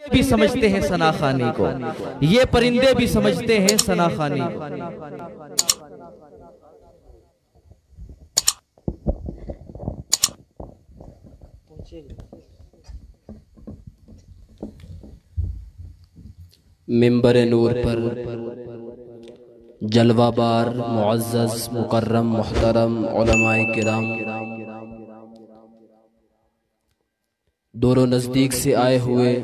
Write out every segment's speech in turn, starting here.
भी समझते हैं सना खानी को, ये परिंदे भी समझते हैं सना खानी को। मिंबर नूर पर जलवाबार मुअज़्ज़ज़ मुकर्रम मुहतरम उलमाए किराम, दूर नज़दीक से आए हुए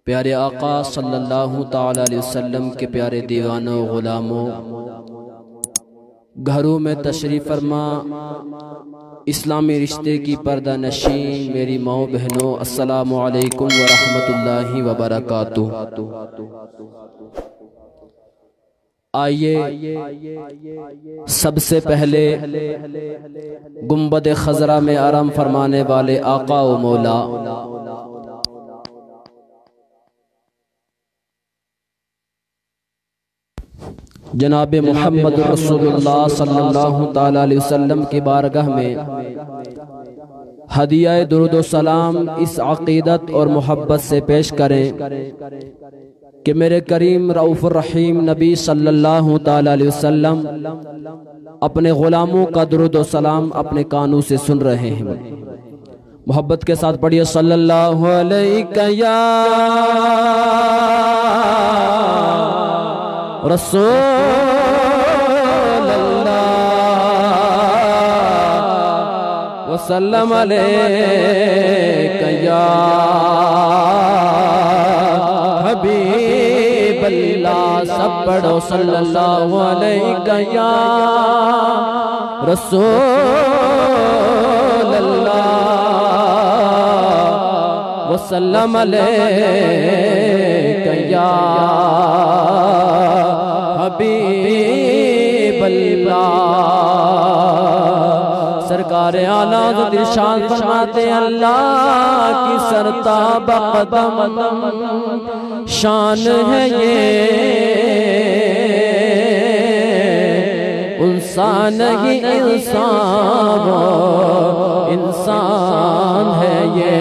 प्यारे आका सल्लल्लाहु ताला अलैहि वसल्लम के प्यारे दीवानों गुलामों, घरों में तशरीफ़ फरमा, इस्लामी रिश्ते की पर्दा नशीं मेरी माओ बहनों, अस्सलामु अलैकुम व रहमतुल्लाहि व बरकातुहू। आइए सबसे पहले गुंबद खजरा में आराम फरमाने वाले आका व मौला जनाब मोहम्मद रसूलुल्लाह सल्लल्लाहु ताला अलैहि वसल्लम की बारगाह में हदिया दुरूद व सलाम इस अक़ीदत और मोहब्बत से पेश करें कि मेरे करीम रऊफ़ुर रहीम नबी सल्लल्लाहु ताला अलैहि वसल्लम अपने ग़ुलामों का दुरूद व सलाम अपने कानों से सुन रहे हैं। मोहब्बत के साथ पढ़िए सल्लल्लाहु अलैहि या रसूलल्लाह वसल्लम अलैका या हबीबल्लाह। सब पढ़ो सल्लल्लाहु अलैका या रसूलल्लाह वसल्लम अलैका या हबीबल्लाह। सरकार आला इरशाद फरमाते अल्लाह की सरताब कदम शान है ये, इंसान ही इंसान है ये।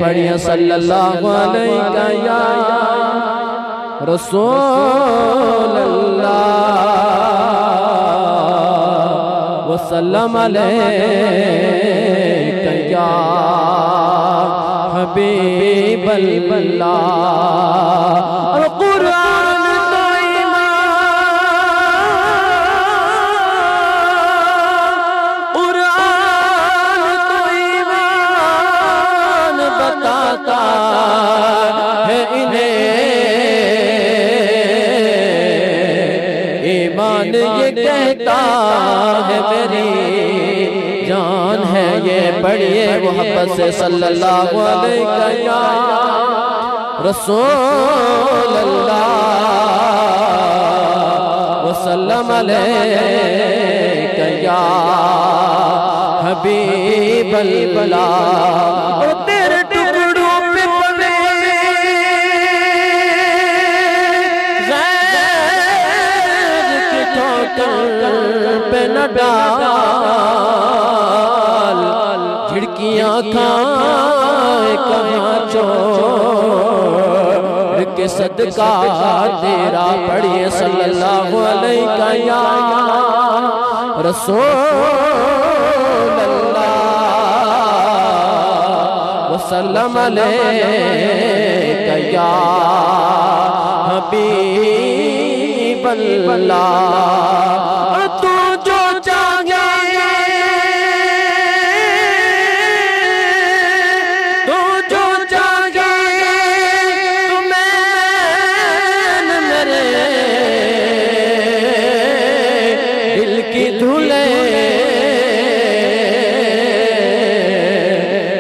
पढ़िए सल्लल्लाहु अलैहि या रसूलल्लाह वसल्लम अलैका या हबीबल्लाह। और कुरान तो ईमान बताता है इन्हें, ईमान ये कहता है मेरी जान है ये। पढ़िए मोहब्बत से सल्लल्लाहु अलैहि या रसूलल्लाह वसल्लम अलैका या हबीबल्लाह। और तेरे टुकड़ों पे पड़े गैर की ठोकर पे न डाल, झिड़कियाँ खाए कहाँ चोर के सदका तेरा। पढ़िए सल्लल्लाहु अलैहि या रसूलल्लाह वसल्लम अलैका या हबीबल्लाह। तू जो चाहे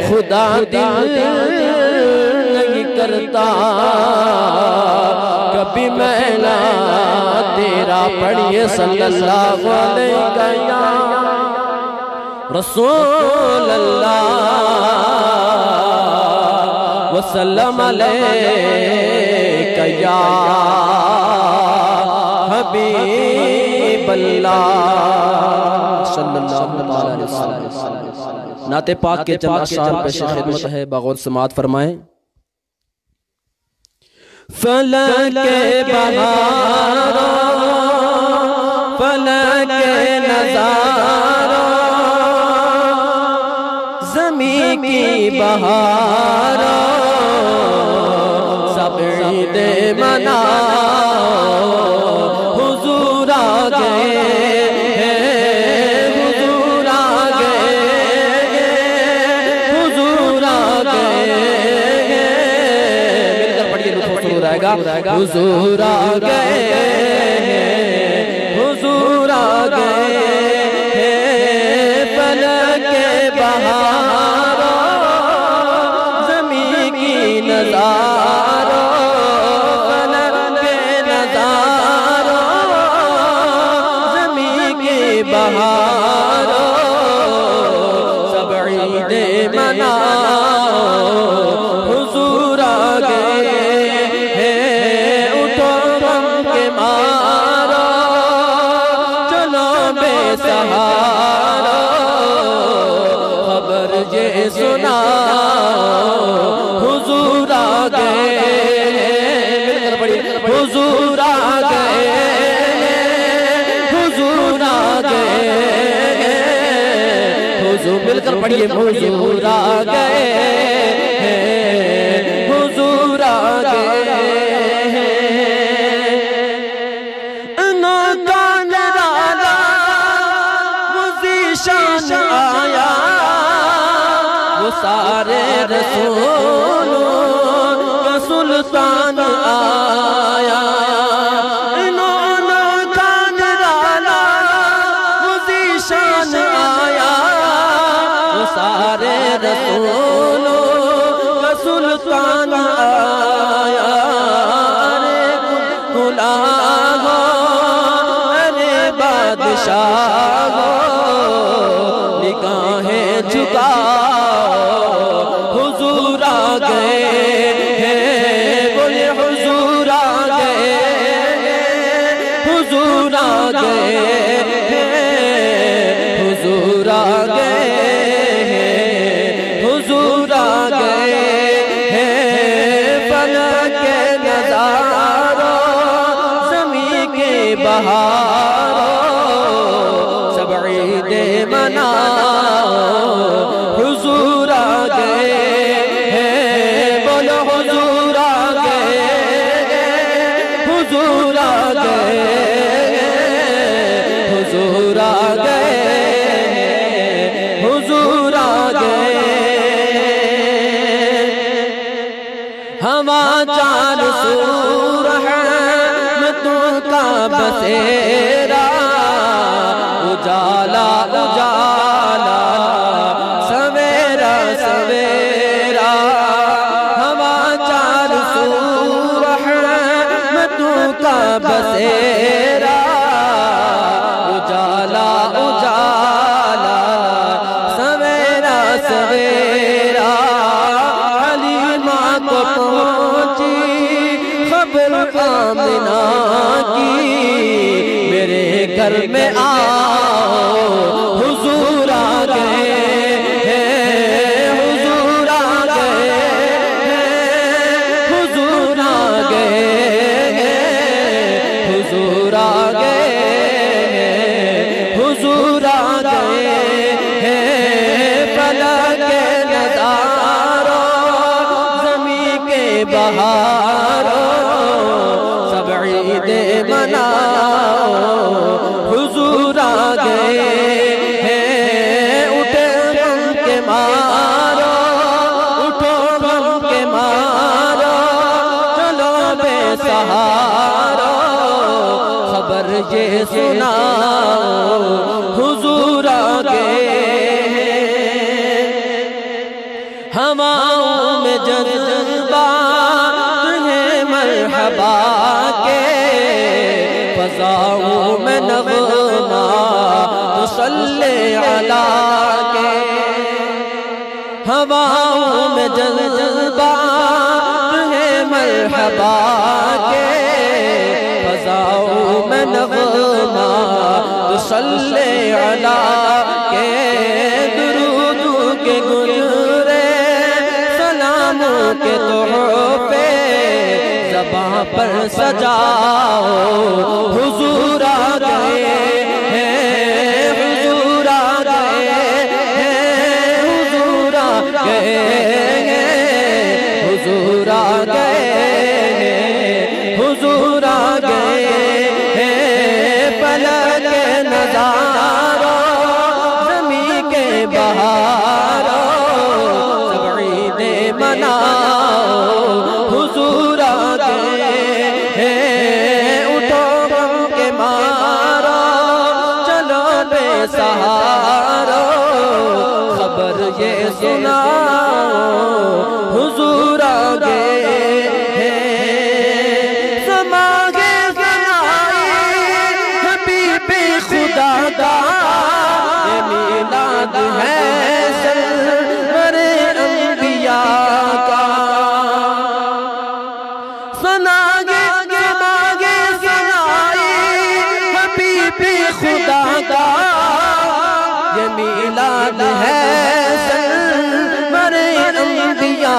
खुदा दिल नहीं करता कभी मैला तेरा। पढ़िए सल्लल्लाहु अलैहि या रसूलल्लाह वसल्लम अलैका या हबीबल्लाह सल्लल्लाहु अलैहि वसल्लम। नाते पाक के चंद अशआर पेश खिदमत है, बगौर समाअत फरमाएं। फलक बहारो फलक नजारो ज़मीं की बहारो सब ईद मनाओ हुजूर आ गए हुजूर आ गए हुजूर आ गए मिलकर पढ़िए हुजूर आएगा हुजूर आ गए हुजूर आ गए फलक बहारो ज़मीं की नज़ारो फलक नज़ारो ज़मीं की बहारो सब ईद मनाओ हुजूर आ गए उठो गम के मारो चलो बेसहारा खबर ये सुनाओ हुजूर आ गए हुजूर आ गए हुजूर आ गए हुजूर मिलकर पढ़िए हुजूर आ गए हुजूर आ गए शान आया वो सारे रसूलों का सुल्तान आया इन्होंने कान डाला वो शान आया वो सारे रसूलों का सुल्तान आया अरे खुला हो अरे बादशाह निगाहें झुकाओ हुजूर आ गए बोले हुजूर आ गए हुजूर आ गए हुजूर आ गए हुजूर आ गए फलक नज़ारो ज़मीं के बहारो सब ईद मनाओ हुजूर आ गए बोलो हुजूर आ गए हुजूर आ गए हुजूर आ गए हुजूर आ गए हवा चाल सूर है रहमतों का बसेरा उजाला उजाला सवेरा सवेरा हवा चार सूर रहमतों का बसेरा उजाला उजाला सवेरा सवेरा हलीमा को पहुंची खबर आमिना की मेरे घर में आओ हुजूर आ गए हुजूर आ गए हुजूर आ गए हुजूर आ गए हुजूर आ गए फलक नज़ारो ज़मीं के बहारो सब ईद मनाओ हुजूर आ गए उठे गम के मारो उठो गम के मारो चलो बेसहारा खबर ये सुनाओ हुजूर आ गए हवाओं में जज्बात है मरहबा के फज़ाओं में नग़मा सल्ले अला के हवाओं में जज्बात है मरहबा के फज़ाओं में नग़मा सल्ले अला के दुरूदों के गुजरे सलामों के तोहफे वहाँ पर सजाओ, हुजूर आ गए हैं, हुजूर आ गए हैं, हुजूर आ गए हैं, हुजूर आ गए हैं, हुजूर आ गए हैं। फलक नज़ारो ज़मी के बहारो सब ईदें मनाओ, हुजूर आ गए हैं। उठो गम के मारो, चलो बेसहारो, खबर ये सुनाओ, हुजूर आ गए हैं। समागे सनाए हबीबे खुदा का, ये मीलाद है सरवरे अंबिया का। सनागे समागे सनाए हबीबे खुदा का, ये मीलाद है सरवरे अंबिया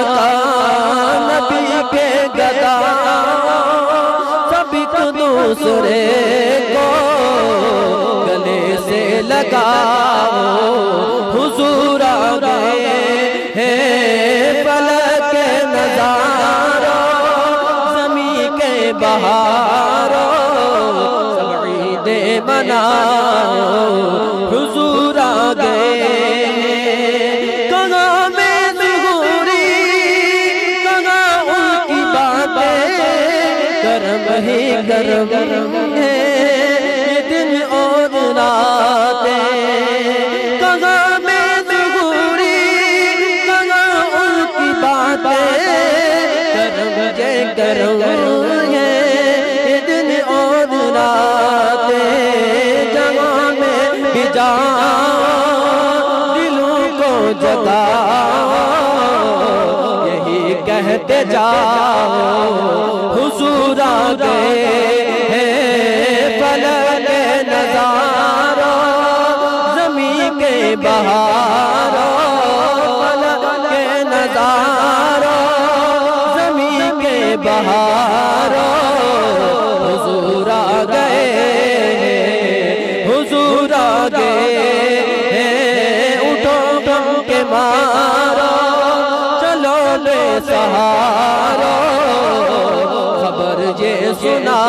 का। नबी के गदा सब एक दूसरे को गले से लगाओ, हुजूर आ गए हैं। फलक नज़ारो ज़मी के बहारो सब ईदें मनाओ, हुजूर आ गए। कहाँ में ज़ुहूरी, कहाँ उनकी बातें, करम ही करम है ये दिन और रातें। कहाँ में ज़ुहूरी, कहाँ उनकी बातें, करम ये करम है ये दिन और रातें। जहाँ में भी जाओ दिलों को जगाओ, यही कहते जाओ, हुजूर आ गए हैं। फलक नज़ारो ज़मी के बहारो, फलक नज़ारो ज़मी के बहारो, हुजूर आ गए हैं, हुजूर आ गए हैं। उठो गम के मारो, चलो बेसहारो, खबर ये सुना